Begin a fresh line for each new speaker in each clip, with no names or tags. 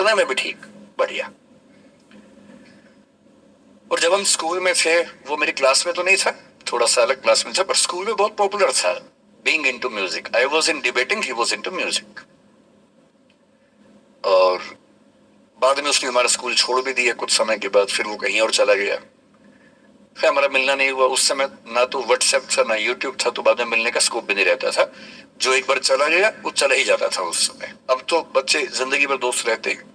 पढ़ने में भी ठीक, बढ़िया। और जब हम स्कूल में थे, वो मेरी क्लास में तो नहीं था, थोड़ा सा अलग क्लास में था, पर स्कूल में बहुत पॉपुलर था being into music. I was in debating, he was into music. और बाद में उसने हमारा स्कूल छोड़ भी दिया कुछ समय के बाद, फिर वो कहीं और चला गया, फिर हमारा मिलना नहीं हुआ। उस समय ना तो व्हाट्सएप था ना यूट्यूब था, तो बाद में मिलने का स्कोप भी नहीं रहता था। जो एक बार चला गया वो चला ही जाता था उस समय। अब तो बच्चे जिंदगी भर दोस्त रहते हैं।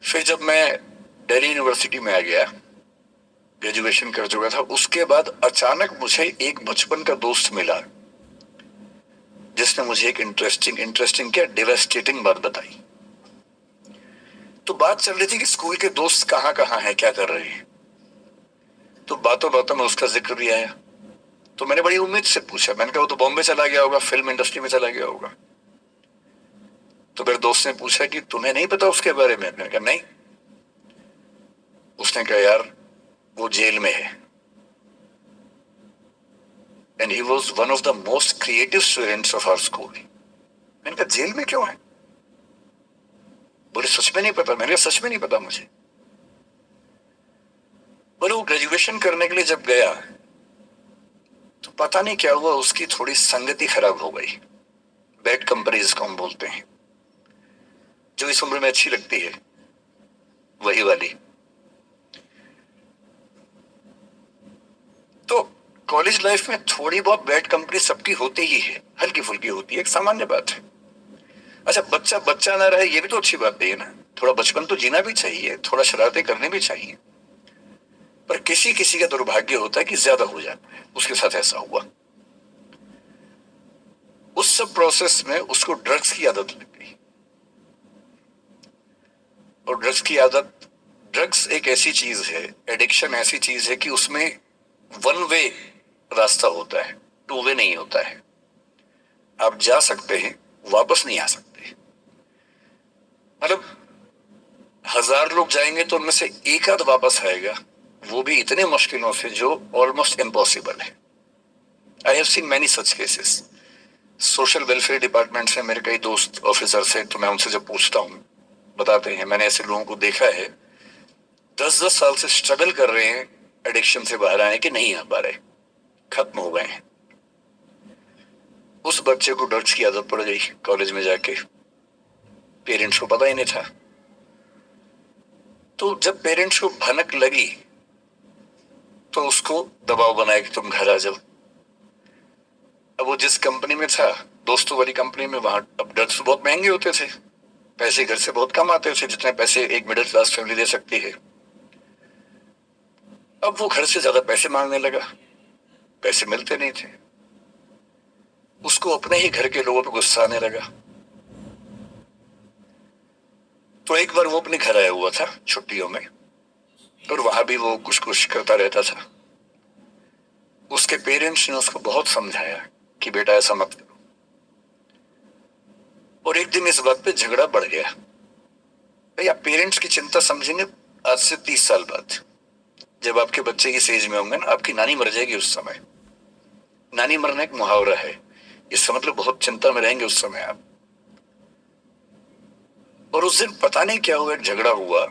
फिर जब मैं दिल्ली यूनिवर्सिटी में आ गया, ग्रेजुएशन कर चुका था, उसके बाद अचानक मुझे एक बचपन का दोस्त मिला, जिसने मुझे एक इंटरेस्टिंग क्या डिवास्टेटिंग बात बताई। तो बात चल रही थी कि स्कूल के दोस्त कहाँ कहाँ हैं, क्या कर रहे हैं। तो बातों बातों में उसका जिक्र भी आया। तो मैंने बड़ी उम्मीद से पूछा, मैंने कहा वो तो बॉम्बे चला गया होगा, फिल्म इंडस्ट्री में चला गया होगा। तो मेरे दोस्त ने पूछा कि तुम्हें नहीं पता उसके बारे में? मैंने कहा नहीं। उसने कहा यार वो जेल में है, and he was one of the most creative students of our school. मैंने कहा जेल में क्यों है? बोले सच में नहीं पता। मैंने कहा सच में नहीं पता मुझे। बोले वो ग्रेजुएशन करने के लिए जब गया तो पता नहीं क्या हुआ, उसकी थोड़ी संगति खराब हो गई। बैड कंपनी जिसको हम बोलते हैं, जो इस उम्र में अच्छी लगती है, वही वाली। तो कॉलेज लाइफ में थोड़ी बहुत बैड कंपनी सबकी होती ही है, हल्की फुल्की होती है, एक सामान्य बात है। अच्छा, बच्चा बच्चा ना रहे ये भी तो अच्छी बात नहीं है ना। थोड़ा बचपन तो जीना भी चाहिए, थोड़ा शरारतें करनी भी चाहिए। पर किसी किसी का दुर्भाग्य होता है कि ज्यादा हो जाता है, उसके साथ ऐसा हुआ। उस सब प्रोसेस में उसको ड्रग्स की आदत लग गई। और ड्रग्स एक ऐसी चीज है, एडिक्शन ऐसी चीज है कि उसमें वन वे रास्ता होता है, टू वे नहीं होता है। आप जा सकते हैं, वापस नहीं आ सकते। मतलब 1000 लोग जाएंगे तो उनमें से एक आध वापस आएगा, वो भी इतने मुश्किलों से जो ऑलमोस्ट इम्पॉसिबल है। I have seen many such cases. Social welfare department से मेरे कई दोस्त ऑफिसर से, तो मैं उनसे जब पूछता हूँ, बताते हैं मैंने ऐसे लोगों को देखा है 10-10 साल से स्ट्रगल कर रहे हैं एडिक्शन से बाहर आए कि नहीं आ पा रहे, खत्म हो गए हैं। उस बच्चे को ड्रग्स की आदत पड़ गई कॉलेज में जाके, पेरेंट्स को पता ही नहीं था। तो जब पेरेंट्स को भनक लगी तो उसको दबाव बनाया कि तुम घर आ जाओ। अब वो जिस कंपनी में था, दोस्तों वाली कंपनी में, वहां अब ड्रग्स बहुत महंगे होते थे, पैसे घर से बहुत कम आते थे, जितने पैसे एक मिडिल क्लास फैमिली दे सकती है। अब वो घर से ज्यादा पैसे मांगने लगा, पैसे मिलते नहीं थे। उसको अपने ही घर के लोगों पर गुस्सा आने लगा। तो एक बार वो अपने घर आया हुआ था छुट्टियों में, और वहां भी वो कुछ कुछ करता रहता था। उसके पेरेंट्स ने उसको बहुत समझाया कि बेटा ऐसा मत करो। और एक दिन इस बात पे झगड़ा बढ़ गया। भाई आप पेरेंट्स की चिंता समझेंगे आज से 30 साल बाद, जब आपके बच्चे इस एज में होंगे ना, आपकी नानी मर जाएगी उस समय। नानी मरना एक मुहावरा है, इसका मतलब बहुत चिंता में रहेंगे उस समय आप। और उस दिन पता नहीं क्या हुआ, एक झगड़ा हुआ,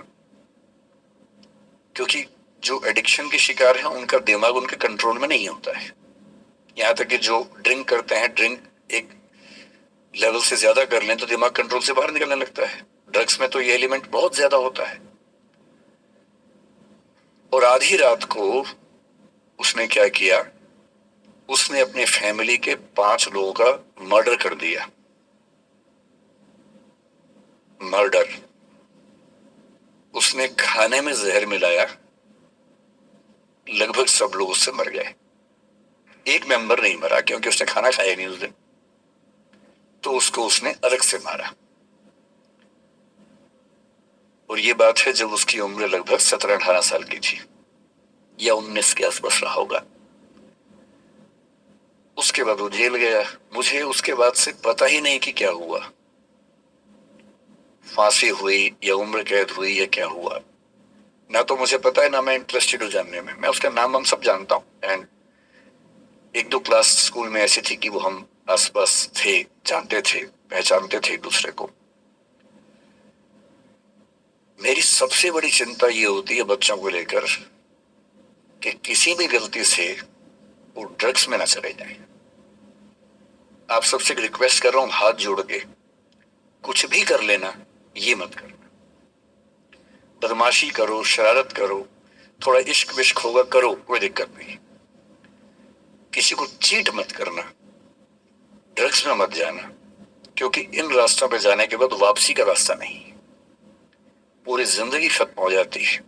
क्योंकि जो एडिक्शन के शिकार हैं उनका दिमाग उनके कंट्रोल में नहीं होता है। यहां तक कि जो ड्रिंक करते हैं, ड्रिंक एक लेवल से ज्यादा कर लें तो दिमाग कंट्रोल से बाहर निकलने लगता है। ड्रग्स में तो ये एलिमेंट बहुत ज्यादा होता है। और आधी रात को उसने क्या किया, उसने अपने फैमिली के 5 लोगों का मर्डर कर दिया। मर्डर। उसने खाने में जहर मिलाया, लगभग सब लोग उससे मर गए। एक मेंबर नहीं मरा क्योंकि उसने खाना खाया नहीं उस दिन, तो उसको उसने अलग से मारा। और ये बात है जब उसकी उम्र लगभग 17-18 साल की थी, या 19 के आसपास रहा होगा। उसके बाद वो जेल गया। मुझे उसके बाद से पता ही नहीं कि क्या हुआ, फांसी हुई या उम्र कैद हुई या क्या हुआ, ना तो मुझे पता है ना मैं इंटरेस्टेड हूँ जानने में। मैं उसका नाम हम सब जानता हूँ, एंड 1-2 क्लास स्कूल में ऐसी थी कि वो हम आसपास थे, जानते थे, पहचानते थे एक दूसरे को। सबसे बड़ी चिंता ये होती है बच्चों को लेकर कि किसी भी गलती से वो ड्रग्स में ना चले जाएं। आप सबसे रिक्वेस्ट कर रहा हूं हाथ जोड़ के, कुछ भी कर लेना, ये मत करना। बदमाशी करो, शरारत करो, थोड़ा इश्क विश्क होगा करो, कोई दिक्कत नहीं। किसी को चीट मत करना, ड्रग्स में मत जाना, क्योंकि इन रास्तों पे जाने के बाद वापसी का रास्ता नहीं, पूरी जिंदगी खत्म हो जाती है।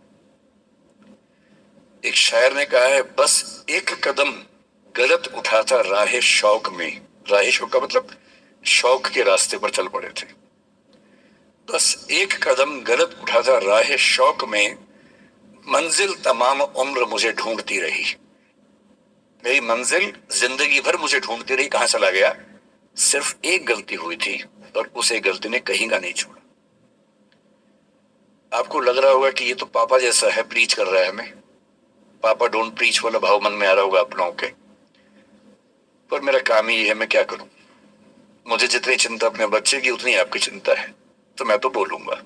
एक शायर ने कहा है, बस एक कदम गलत उठाता राह शौक में, राह शौक का मतलब शौक के रास्ते पर चल पड़े थे। बस एक कदम गलत उठाता राह शौक में, मंजिल तमाम उम्र मुझे ढूंढती रही। मेरी मंजिल जिंदगी भर मुझे ढूंढती रही, कहां चला गया? सिर्फ एक गलती हुई थी और उस एक गलती ने कहीं का नहीं छोड़ा। आपको लग रहा होगा कि ये तो पापा जैसा है, प्रीच कर रहा है हमें, पापा डोंट प्रीच वाला भाव मन में आ रहा होगा आप लोगों के, पर मेरा काम ही है, मैं क्या करूं। मुझे जितनी चिंता अपने बच्चे की उतनी आपकी चिंता है, तो मैं तो बोलूंगा।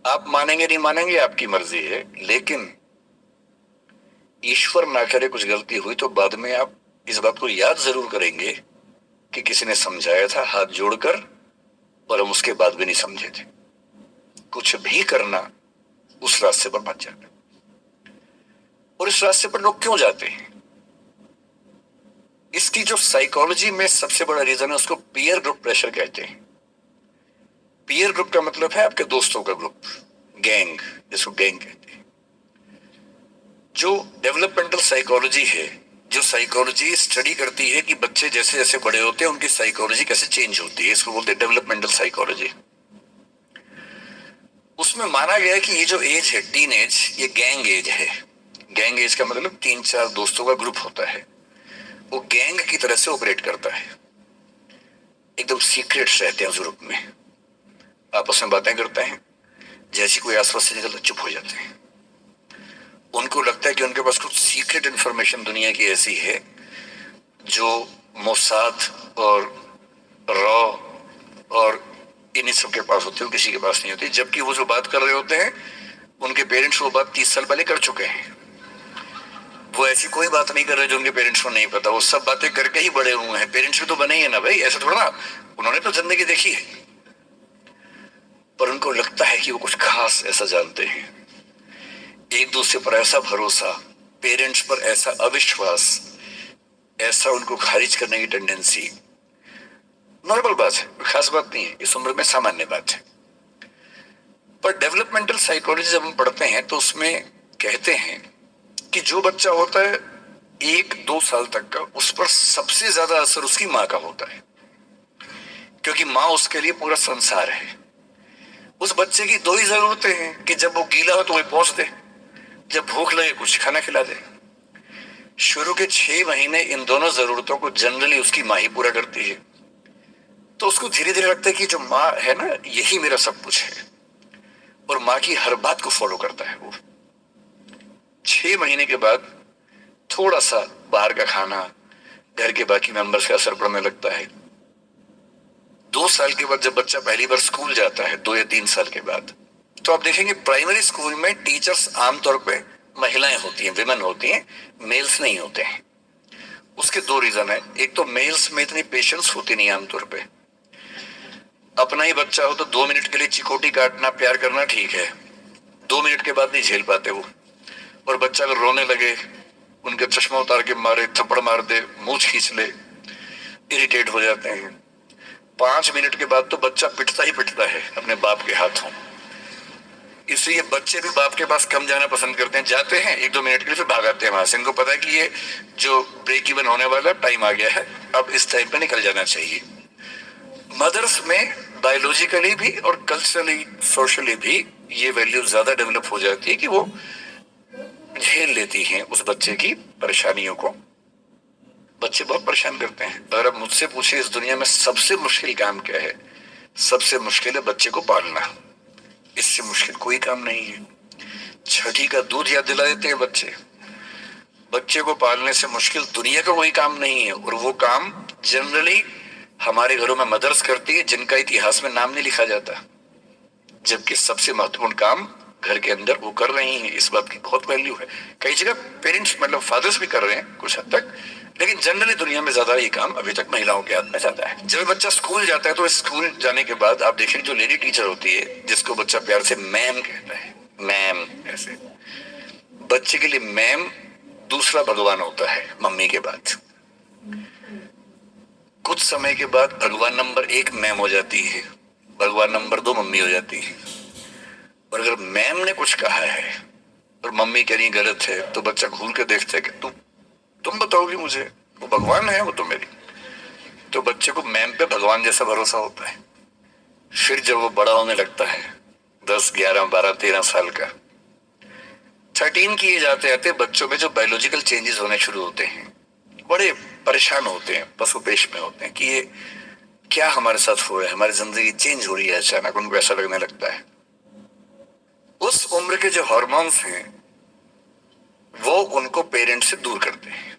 आप मानेंगे नहीं मानेंगे आपकी मर्जी है, लेकिन ईश्वर ना करे कुछ गलती हुई तो बाद में आप इस बात को याद जरूर करेंगे कि किसी ने समझाया था हाथ जोड़कर, और हम उसके बाद भी नहीं समझे थे। कुछ भी करना, उस रास्ते पर मत जाना। और इस रास्ते पर लोग क्यों जाते हैं? इसकी जो साइकोलॉजी में सबसे बड़ा रीजन है, उसको पीयर ग्रुप प्रेशर कहते हैं। पीयर ग्रुप का मतलब है आपके दोस्तों का ग्रुप, गैंग, जिसको गैंग कहते हैं। जो डेवलपमेंटल साइकोलॉजी है, जो साइकोलॉजी स्टडी करती है कि बच्चे जैसे जैसे बड़े होते हैं उनकी साइकोलॉजी कैसे चेंज होती है, इसको बोलते हैं डेवलपमेंटल साइकोलॉजी। उसमें माना गया है कि ये जो एज है टीन एज, ये गैंग एज है। गैंग एज का मतलब 3-4 दोस्तों का ग्रुप होता है, वो गैंग की तरह से ऑपरेट करता है। एकदम सीक्रेट्स रहते हैं उस ग्रुप में, आपस में बातें करते हैं, जैसी कोई आसपास से निकलता चुप हो जाते हैं। उनको लगता है कि उनके पास कुछ सीक्रेट इंफॉर्मेशन दुनिया की ऐसी है जो मोसाद और रॉ और इन्हीं सब के पास होती है, किसी के पास नहीं होती। जबकि वो जो बात कर रहे होते हैं उनके पेरेंट्स वो बात 30 साल पहले कर चुके हैं। वो ऐसी कोई बात नहीं कर रहे जो उनके पेरेंट्स को नहीं पता, वो सब बातें करके ही बड़े हुए हैं। पेरेंट्स भी तो बने ही है ना भाई, ऐसा थोड़ा ना, उन्होंने तो जिंदगी देखी है, पर उनको लगता है कि वो कुछ खास ऐसा जानते हैं। एक दूसरे पर ऐसा भरोसा, पेरेंट्स पर ऐसा अविश्वास, ऐसा उनको खारिज करने की टेंडेंसी, नॉर्मल बात है, खास बात नहीं है, इस उम्र में सामान्य बात है। पर डेवलपमेंटल साइकोलॉजी जब हम पढ़ते हैं तो उसमें कहते हैं कि जो बच्चा होता है 1-2 साल तक का, उस पर सबसे ज्यादा असर उसकी माँ का होता है, क्योंकि माँ उसके लिए पूरा संसार है। उस बच्चे की 2 ही जरूरतें हैं कि जब वो गीला हो तो वही पहुंच दे, जब भूख लगे कुछ खाना खिला दे। शुरू के 6 महीने इन दोनों जरूरतों को जनरली उसकी माँ ही पूरा करती है, तो उसको धीरे धीरे लगता है कि जो माँ है ना, यही मेरा सब कुछ है, और माँ की हर बात को फॉलो करता है वो। 6 महीने के बाद थोड़ा सा बाहर का खाना, घर के बाकी मेंबर्स का असर पड़ने लगता है। 2 साल के बाद जब बच्चा पहली बार स्कूल जाता है, 2 या 3 साल के बाद, तो आप देखेंगे प्राइमरी स्कूल में टीचर्स आमतौर पे महिलाएं होती हैं, विमेन होती हैं, मेल्स नहीं होते हैं। उसके 2 रीजन है। एक तो मेल्स में इतनी पेशेंस होती नहीं आमतौर पे, अपना ही बच्चा हो तो 2 मिनट के लिए चिकोटी काटना, प्यार करना ठीक है, 2 मिनट के बाद नहीं झेल पाते वो। और बच्चा अगर रोने लगे, उनके चश्मा उतार के मारे, थप्पड़ मार दे, मूंछ खींच ले, इरिटेट हो जाते हैं। 5 मिनट के बाद तो बच्चा पिटता ही पिटता है अपने बाप के हाथों। इसलिए बच्चे भी बाप के पास कम जाना पसंद करते हैं, जाते हैं 1-2 मिनट के लिए फिर भाग आते हैं वहां से। इनको पता है कि ये जो ब्रेक इवन होने वाला टाइम आ गया है, अब इस टाइम पे निकल जाना चाहिए। मदर्स में बायोलॉजिकली भी और कल्चरली, सोशली भी ये वैल्यू ज्यादा डेवलप हो जाती है कि वो झेल लेती हैं उस बच्चे की परेशानियों को। बच्चे बहुत परेशान करते हैं। अगर आप मुझसे पूछे इस दुनिया में सबसे मुश्किल काम क्या है, सबसे मुश्किल है बच्चे को पालना। इससे मुश्किल कोई काम नहीं है। छठी का दूध याद दिला देते हैं बच्चे। बच्चे को पालने से मुश्किल दुनिया का कोई काम नहीं है, और वो काम जनरली हमारे घरों में मदर्स करती है, जिनका इतिहास में नाम नहीं लिखा जाता। जबकि सबसे महत्वपूर्ण काम घर के अंदर वो कर रही हैं, इस बात की बहुत वैल्यू है। कई जगह पेरेंट्स मतलब फादर्स भी कर रहे हैं कुछ हद तक, लेकिन जनरली दुनिया में ज्यादा ये काम अभी तक महिलाओं के हाथ में जाता है। जब बच्चा स्कूल जाता है तो स्कूल जाने के बाद आप देखें जो लेडी टीचर होती है, जिसको बच्चा प्यार से मैम कहता है, मैम, ऐसे बच्चे के लिए मैम दूसरा भगवान होता है मम्मी के बाद। कुछ समय के बाद भगवान नंबर 1 मैम हो जाती है, भगवान नंबर 2 मम्मी हो जाती है। और अगर मैम ने कुछ कहा है और मम्मी कह रही गलत है, तो बच्चा घूर के देखता है कि तुम बताओगी मुझे, वो भगवान है वो तो मेरी। तो बच्चे को मैम पे भगवान जैसा भरोसा होता है। फिर जब वो बड़ा होने लगता है, 10, 11, 12, 13 साल का, 13 किए जाते जाते बच्चों में जो बायोलॉजिकल चेंजेस होने शुरू होते हैं, बड़े परेशान होते हैं, पशुपेश में होते हैं कि ये क्या हमारे साथ हो रहा है, हमारी जिंदगी चेंज हो रही है। अचानक उनको ऐसा लगने लगता है। उस उम्र के जो हार्मोन्स हैं वो उनको पेरेंट से दूर करते हैं,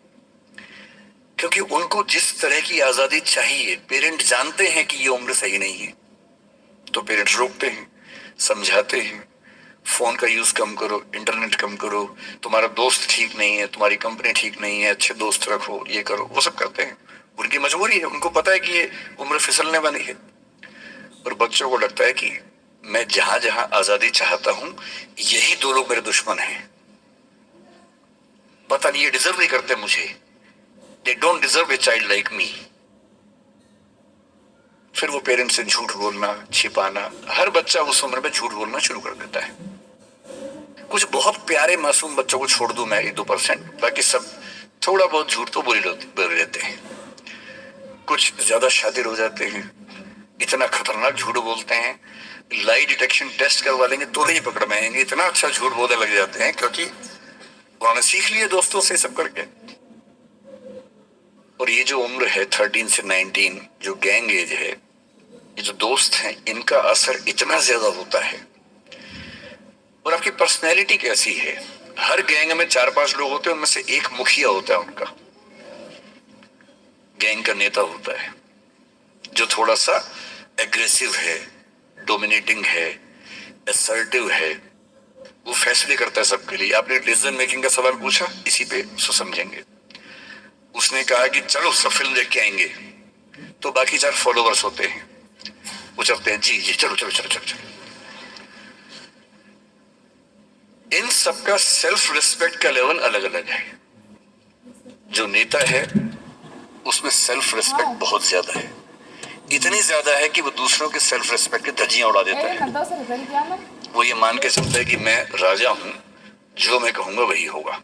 क्योंकि उनको जिस तरह की आजादी चाहिए, पेरेंट जानते हैं कि ये उम्र सही नहीं है, तो पेरेंट्स रोकते हैं, समझाते हैं, फोन का यूज कम करो, इंटरनेट कम करो, तुम्हारा दोस्त ठीक नहीं है, तुम्हारी कंपनी ठीक नहीं है, अच्छे दोस्त रखो, ये करो, वो सब करते हैं। उनकी मजबूरी है, उनको पता है कि ये उम्र फिसलने वाली है। और बच्चों को लगता है कि मैं जहां जहां आजादी चाहता हूं, यही दो लोग मेरे दुश्मन हैं। पता नहीं ये डिजर्व नहीं करते मुझे, they don't deserve a child like me. फिर वो पेरेंट्स से झूठ बोलना, छिपाना, हर बच्चा उस उम्र में झूठ बोलना शुरू कर देता है। कुछ बहुत प्यारे मासूम बच्चों को छोड़ दूं मैं 1-2%, बाकी सब थोड़ा बहुत झूठ तो बोल लेते हैं। कुछ ज्यादा शातिर हो जाते हैं, इतना खतरनाक झूठ बोलते हैं, लाई डिटेक्शन टेस्ट करवा लेंगे तो नहीं पकड़ में आएंगे, इतना अच्छा झूठ बोलने लग जाते हैं, क्योंकि उन्होंने सीख लिया दोस्तों से सब करके। और ये जो उम्र है 13 से 19, जो गैंग एज है, ये जो दोस्त हैं, इनका असर इतना ज्यादा होता है। और आपकी पर्सनैलिटी कैसी है, हर गैंग में 4-5 लोग होते हैं, उनमें से एक मुखिया होता है, उनका गैंग का नेता होता है, जो थोड़ा सा एग्रेसिव है, डोमिनेटिंग है, असर्टिव है, वो फैसले करता है सबके लिए। आपने डिसीजन मेकिंग का सवाल पूछा, इसी पे उसको समझेंगे। उसने कहा कि चलो सब फिल्म देख के आएंगे, तो बाकी 4 फॉलोवर्स होते हैं, वो चलते हैं, जी जी चलो चलो चलो चलो चलो। इन सबका सेल्फ रिस्पेक्ट का लेवल अलग अलग है। जो नेता है उसमें सेल्फ रिस्पेक्ट बहुत ज्यादा है, इतनी ज्यादा है कि वो दूसरों के सेल्फ रिस्पेक्ट की धज्जियां उड़ा देता है। वो ये मान के चलता है कि मैं राजा हूं, जो मैं कहूंगा वही होगा।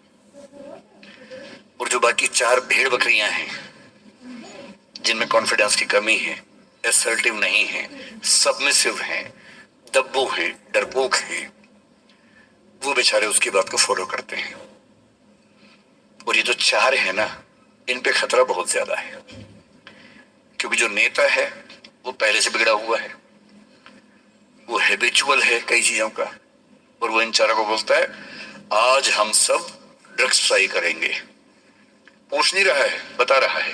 और जो बाकी 4 भेड़ बकरियां हैं, जिनमें कॉन्फिडेंस की कमी है, असर्टिव नहीं है, सबमिसिव हैं, दब्बू हैं, डरपोक हैं, वो बेचारे उसकी बात को फॉलो करते हैं। और ये जो 4 है ना, इन पे खतरा बहुत ज्यादा है, क्योंकि जो नेता है वो पहले से बिगड़ा हुआ है, वो हैबिचुअल है कई चीजों का, और वो इन 4 को बोलता है आज हम सब ड्रग्स ट्राई करेंगे। पूछ नहीं रहा है, बता रहा है।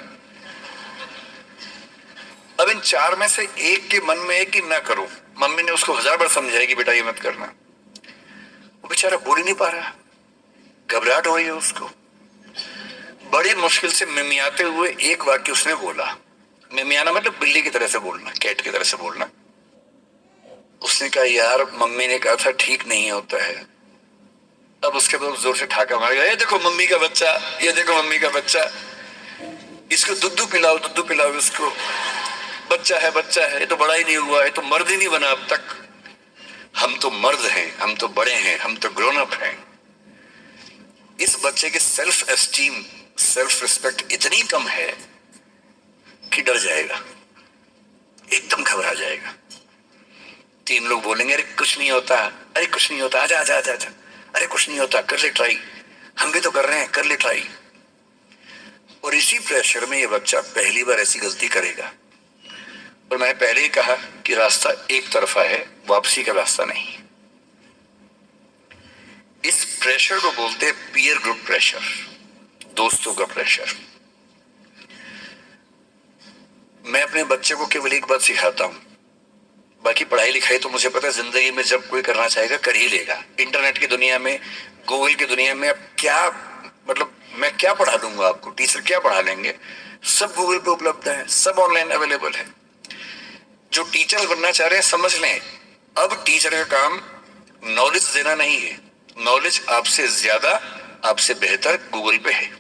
अब इन 4 में से एक के मन में है कि ना करो, मम्मी ने उसको 1000 बार समझाया कि बेटा ये मत करना, वो बेचारा बोल ही नहीं पा रहा, घबराहट हो रही है उसको। बड़ी मुश्किल से मिमियाते हुए एक वाक्य उसने बोला, मिमियाना मतलब बिल्ली की तरह से बोलना, कैट की तरह से बोलना। उसने कहा यार मम्मी ने कहा था ठीक नहीं होता है। अब उसके बाद जोर से ठाका मारेगा, ये देखो मम्मी का बच्चा, ये देखो मम्मी का बच्चा, इसको दुद्धू पिलाओ इसको, बच्चा है, ये तो बड़ा ही नहीं हुआ है, तो मर्द ही नहीं बना अब तक। हम तो मर्द हैं, हम तो बड़े हैं, हम तो ग्रोन अप हैं। इस बच्चे के सेल्फ एस्टीम, सेल्फ रिस्पेक्ट इतनी कम है कि डर जाएगा, एकदम घबरा जाएगा। 3 लोग बोलेंगे अरे कुछ नहीं होता, अरे कुछ नहीं होता, आजा आजा आजा आजा, अरे कुछ नहीं होता, कर ले ट्राई, हम भी तो कर रहे हैं, कर ले ट्राई। और इसी प्रेशर में ये बच्चा पहली बार ऐसी गलती करेगा। और मैंने पहले ही कहा कि रास्ता एक तरफा है, वापसी का रास्ता नहीं। इस प्रेशर को बोलते हैं पीयर ग्रुप प्रेशर, दोस्तों का प्रेशर। मैं अपने बच्चे को केवल एक बात सिखाता हूं, बाकी पढ़ाई लिखाई तो मुझे पता है जिंदगी में जब कोई करना चाहेगा कर ही लेगा। इंटरनेट की दुनिया में, गूगल की दुनिया में अब क्या, मतलब मैं क्या पढ़ा दूंगा आपको, टीचर क्या पढ़ा लेंगे, सब गूगल पे उपलब्ध है, सब ऑनलाइन अवेलेबल है। जो टीचर बनना चाह रहे हैं समझ लें, अब टीचर का काम नॉलेज देना नहीं है, नॉलेज आपसे ज्यादा, आपसे बेहतर गूगल पे है।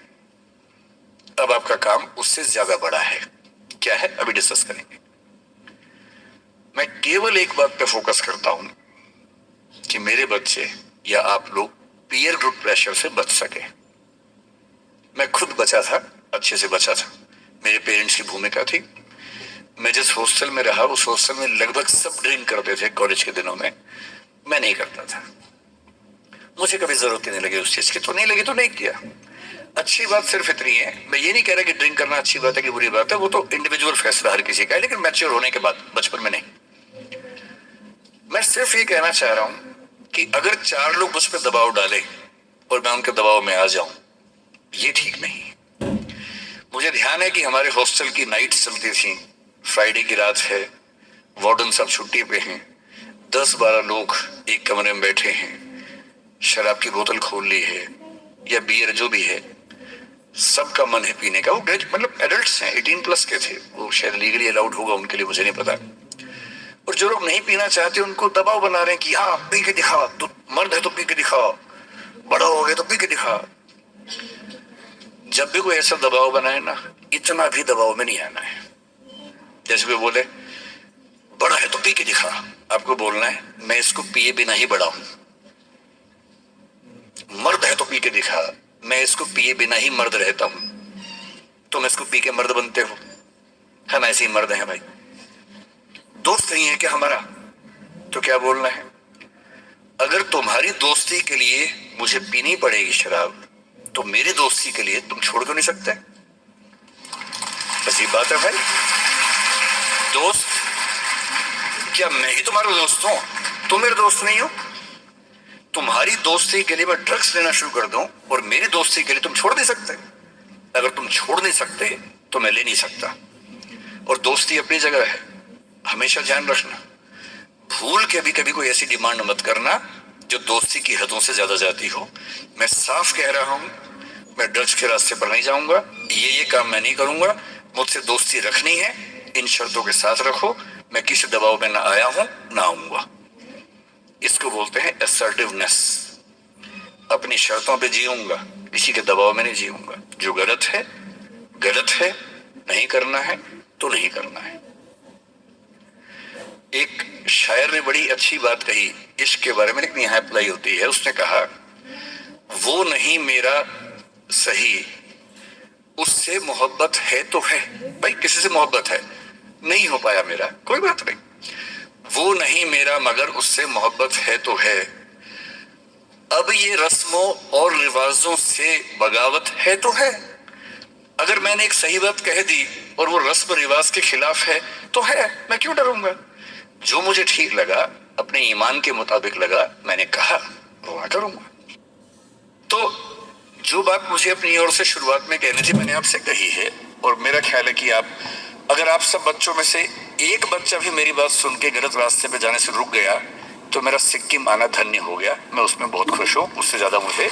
अब आपका काम उससे ज्यादा बड़ा है। क्या है अभी डिस्कस करेंगे। मैं केवल एक बात पे फोकस करता हूं कि मेरे बच्चे या आप लोग पीयर ग्रुप प्रेशर से बच सके। मैं खुद बचा था, अच्छे से बचा था। मेरे पेरेंट्स की भूमिका थी। मैं जिस हॉस्टल में रहा उस हॉस्टल में लगभग सब ड्रिंक करते थे कॉलेज के दिनों में, मैं नहीं करता था। मुझे कभी जरूरत ही नहीं लगी उस चीज की, तो नहीं लगी तो नहीं किया। अच्छी बात सिर्फ इतनी है, मैं ये नहीं कह रहा कि ड्रिंक करना अच्छी बात है कि बुरी बात है, वो तो इंडिविजुअल फैसला हर किसी का है, लेकिन मैच्योर होने के बाद, बचपन में नहीं। मैं सिर्फ ये कहना चाह रहा हूं कि अगर 4 लोग मुझ पर दबाव डाले और मैं उनके दबाव में आ जाऊं, ये ठीक नहीं। मुझे ध्यान है कि हमारे हॉस्टल की नाइट चलती थी, फ्राइडे की रात है, वार्डन सब छुट्टी पे हैं, 10-12 लोग एक कमरे में बैठे हैं, शराब की बोतल खोल ली है या बियर जो भी है, सबका मन है पीने का। वो मतलब एडल्ट्स हैं, 18+ के थे, वो शायद लीगली अलाउड होगा उनके लिए, मुझे नहीं पता। और जो लोग नहीं पीना चाहते उनको दबाव बना रहे हैं कि हाँ पी के दिखा, तो मर्द है तो पी के दिखा, बड़ा हो गया तो पी के दिखा। जब भी कोई ऐसा दबाव बनाए ना, इतना भी दबाव में नहीं आना है। जैसे कोई बोले बड़ा है तो पी के दिखा, आपको बोलना है मैं इसको पिए बिना ही बड़ा हूं। मर्द है तो पी के दिखा, मैं इसको पिए बिना ही मर्द रहता हूं। तुम इसको पी के मर्द बनते हो, हम ऐसे ही मर्द हैं भाई। दोस्त नहीं है क्या हमारा, तो क्या बोलना है, अगर तुम्हारी दोस्ती के लिए मुझे पीनी पड़ेगी शराब, तो मेरी दोस्ती के लिए तुम छोड़ क्यों नहीं सकते। बस ये बात है भाई। दोस्त, क्या मैं ही तुम्हारा दोस्त हूं, तुम मेरे दोस्त नहीं हो। तुम्हारी दोस्ती के लिए मैं ड्रग्स लेना शुरू कर दूं और मेरी दोस्ती के लिए तुम छोड़ नहीं सकते। अगर तुम छोड़ नहीं सकते तो मैं ले नहीं सकता। और दोस्ती अपनी जगह है, हमेशा ध्यान रखना। भूल के भी कभी कोई ऐसी डिमांड मत करना जो दोस्ती की हदों से ज्यादा जाती हो। मैं साफ कह रहा हूं, मैं ड्रग्स के रास्ते पर नहीं जाऊंगा, ये काम मैं नहीं करूंगा। मुझसे दोस्ती रखनी है, इन शर्तों के साथ रखो। मैं किसी दबाव में ना आया हूं ना आऊंगा। इसको बोलते हैं असर्टिवनेस। अपनी शर्तों पे जीऊंगा, किसी के दबाव में नहीं जीऊंगा। जो गलत है गलत है, नहीं करना है तो नहीं करना है। एक शायर ने बड़ी अच्छी बात कही इश्क के बारे में, लेकिन यहां अप्लाई होती है। उसने कहा वो नहीं मेरा सही, उससे मोहब्बत है तो है। भाई किसी से मोहब्बत है, नहीं हो पाया मेरा, कोई बात नहीं। वो नहीं मेरा मगर उससे मोहब्बत है तो है। अब ये रस्मों और रिवाजों से बगावत है तो है। अगर मैंने एक सही बात कह दी और वो रस्म रिवाज के खिलाफ है तो है, मैं क्यों डरूंगा। जो मुझे ठीक लगा, अपने ईमान के मुताबिक लगा, मैंने कहा, वो मैं करूंगा। तो जो बात मुझे अपनी ओर से शुरुआत में कहनी थी मैंने आपसे कही है। और मेरा ख्याल है कि अगर आप सब बच्चों में से एक बच्चा भी मेरी बात सुन के गलत रास्ते पे जाने से रुक गया तो मेरा सिक्किम आना धन्य हो गया। मैं उसमें बहुत खुश हूं, उससे ज्यादा मुझे